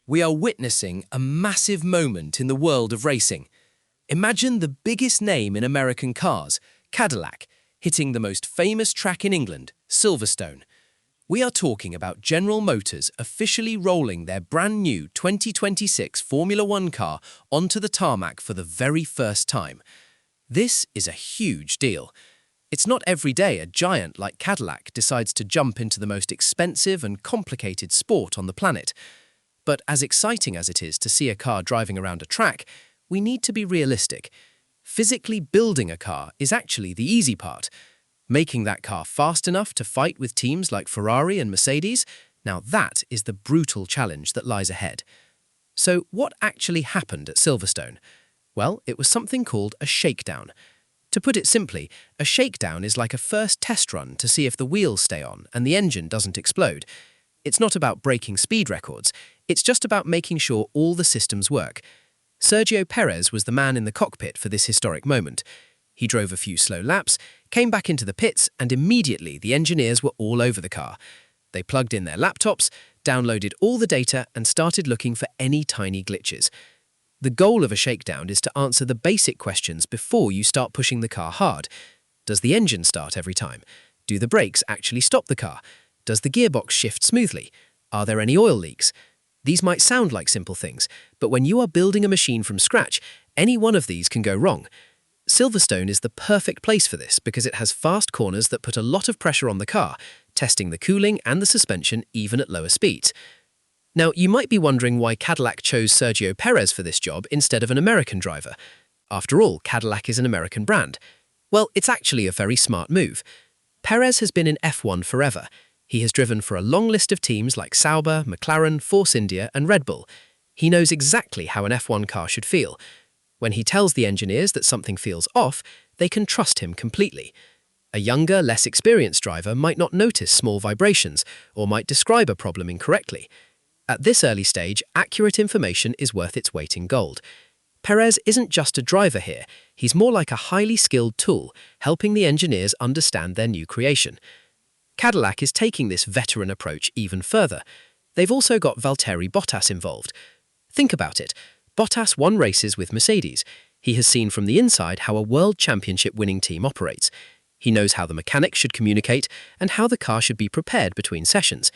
We are witnessing a massive moment in the world of racing. Imagine the biggest name in American cars, Cadillac, hitting the most famous track in England, Silverstone. We are talking about General Motors officially rolling their brand new 2026 Formula One car onto the tarmac for the very first time. This is a huge deal. It's not every day a giant like Cadillac decides to jump into the most expensive and complicated sport on the planet. But as exciting as it is to see a car driving around a track, we need to be realistic. Physically building a car is actually the easy part. Making that car fast enough to fight with teams like Ferrari and Mercedes, now that is the brutal challenge that lies ahead. So what actually happened at Silverstone? Well, it was something called a shakedown. To put it simply, a shakedown is like a first test run to see if the wheels stay on and the engine doesn't explode. It's not about breaking speed records, it's just about making sure all the systems work. Sergio Perez was the man in the cockpit for this historic moment. He drove a few slow laps, came back into the pits, and immediately the engineers were all over the car. They plugged in their laptops, downloaded all the data, and started looking for any tiny glitches. The goal of a shakedown is to answer the basic questions before you start pushing the car hard. Does the engine start every time? Do the brakes actually stop the car? Does the gearbox shift smoothly? Are there any oil leaks? These might sound like simple things, but when you are building a machine from scratch, any one of these can go wrong. Silverstone is the perfect place for this because it has fast corners that put a lot of pressure on the car, testing the cooling and the suspension even at lower speeds. Now, you might be wondering why Cadillac chose Sergio Perez for this job instead of an American driver. After all, Cadillac is an American brand. Well, it's actually a very smart move. Perez has been in F1 forever. He has driven for a long list of teams like Sauber, McLaren, Force India, and Red Bull. He knows exactly how an F1 car should feel. When he tells the engineers that something feels off, they can trust him completely. A younger, less experienced driver might not notice small vibrations or might describe a problem incorrectly. At this early stage, accurate information is worth its weight in gold. Perez isn't just a driver here, he's more like a highly skilled tool, helping the engineers understand their new creation. Cadillac is taking this veteran approach even further. They've also got Valtteri Bottas involved. Think about it. Bottas won races with Mercedes. He has seen from the inside how a world championship winning team operates. He knows how the mechanics should communicate and how the car should be prepared between sessions.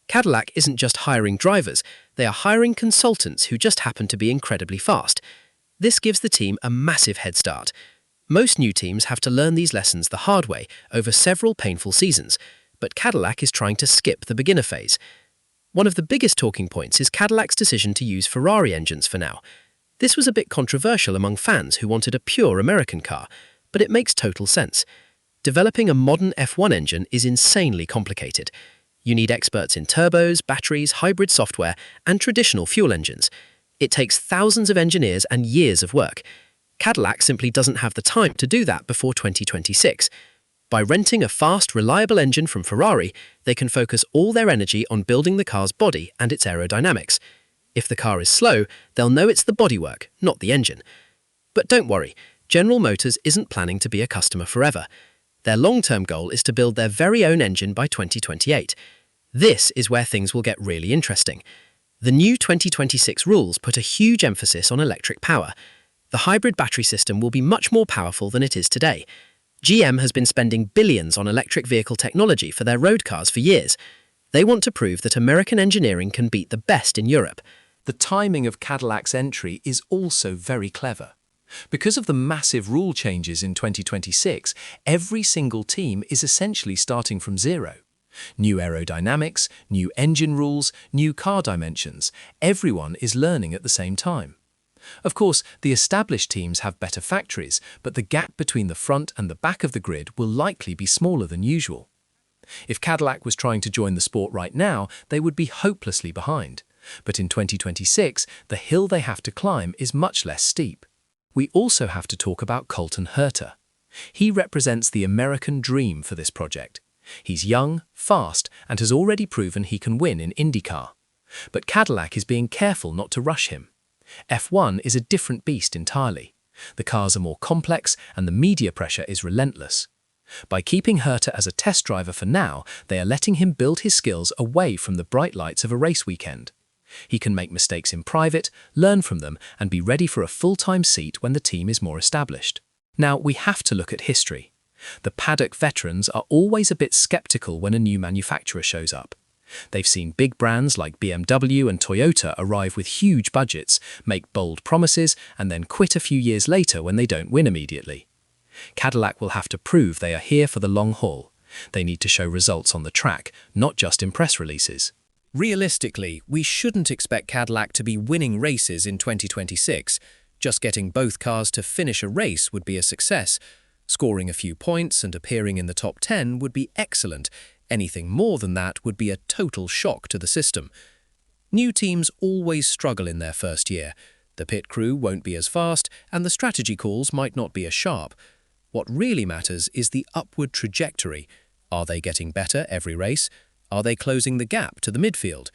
Cadillac isn't just hiring drivers, they are hiring consultants who just happen to be incredibly fast. This gives the team a massive head start. Most new teams have to learn these lessons the hard way over several painful seasons, but Cadillac is trying to skip the beginner phase. One of the biggest talking points is Cadillac's decision to use Ferrari engines for now. This was a bit controversial among fans who wanted a pure American car, but it makes total sense. Developing a modern F1 engine is insanely complicated. You need experts in turbos, batteries, hybrid software, and traditional fuel engines. It takes thousands of engineers and years of work. Cadillac simply doesn't have the time to do that before 2026. By renting a fast, reliable engine from Ferrari, they can focus all their energy on building the car's body and its aerodynamics. If the car is slow, they'll know it's the bodywork, not the engine. But don't worry, General Motors isn't planning to be a customer forever. Their long-term goal is to build their very own engine by 2028. This is where things will get really interesting. The new 2026 rules put a huge emphasis on electric power. The hybrid battery system will be much more powerful than it is today. GM has been spending billions on electric vehicle technology for their road cars for years. They want to prove that American engineering can beat the best in Europe. The timing of Cadillac's entry is also very clever. Because of the massive rule changes in 2026, every single team is essentially starting from zero. New aerodynamics, new engine rules, new car dimensions. Everyone is learning at the same time. Of course, the established teams have better factories, but the gap between the front and the back of the grid will likely be smaller than usual. If Cadillac was trying to join the sport right now, they would be hopelessly behind. But in 2026, the hill they have to climb is much less steep. We also have to talk about Colton Herta. He represents the American dream for this project. He's young, fast, and has already proven he can win in IndyCar. But Cadillac is being careful not to rush him. F1 is a different beast entirely. The cars are more complex and the media pressure is relentless. By keeping Herta as a test driver for now, they are letting him build his skills away from the bright lights of a race weekend. He can make mistakes in private, learn from them, and be ready for a full-time seat when the team is more established. Now, we have to look at history. The paddock veterans are always a bit skeptical when a new manufacturer shows up. They've seen big brands like BMW and Toyota arrive with huge budgets, make bold promises, and then quit a few years later when they don't win immediately. Cadillac will have to prove they are here for the long haul. They need to show results on the track, not just in press releases. Realistically, we shouldn't expect Cadillac to be winning races in 2026. Just getting both cars to finish a race would be a success. Scoring a few points and appearing in the top 10 would be excellent. Anything more than that would be a total shock to the system. New teams always struggle in their first year. The pit crew won't be as fast, and the strategy calls might not be as sharp. What really matters is the upward trajectory. Are they getting better every race? Are they closing the gap to the midfield?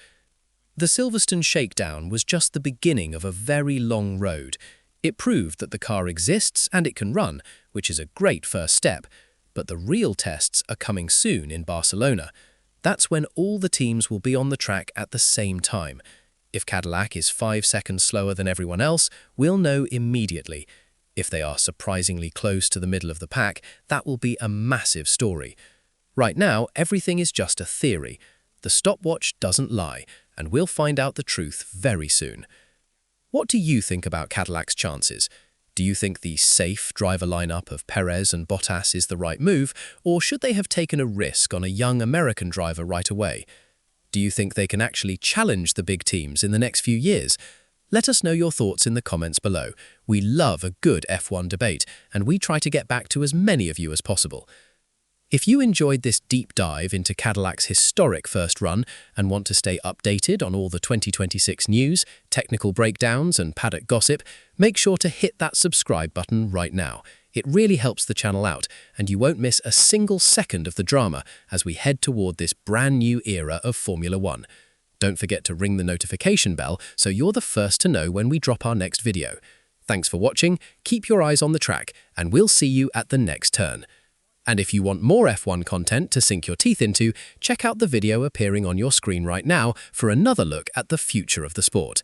The Silverstone shakedown was just the beginning of a very long road. It proved that the car exists and it can run, which is a great first step. But the real tests are coming soon in Barcelona. That's when all the teams will be on the track at the same time. If Cadillac is 5 seconds slower than everyone else, we'll know immediately. If they are surprisingly close to the middle of the pack, that will be a massive story. Right now, everything is just a theory. The stopwatch doesn't lie, and we'll find out the truth very soon. What do you think about Cadillac's chances? Do you think the safe driver lineup of Perez and Bottas is the right move, or should they have taken a risk on a young American driver right away? Do you think they can actually challenge the big teams in the next few years? Let us know your thoughts in the comments below. We love a good F1 debate, and we try to get back to as many of you as possible. If you enjoyed this deep dive into Cadillac's historic first run and want to stay updated on all the 2026 news, technical breakdowns and paddock gossip, make sure to hit that subscribe button right now. It really helps the channel out, and you won't miss a single second of the drama as we head toward this brand new era of Formula One. Don't forget to ring the notification bell so you're the first to know when we drop our next video. Thanks for watching, keep your eyes on the track, and we'll see you at the next turn. And if you want more F1 content to sink your teeth into, check out the video appearing on your screen right now for another look at the future of the sport.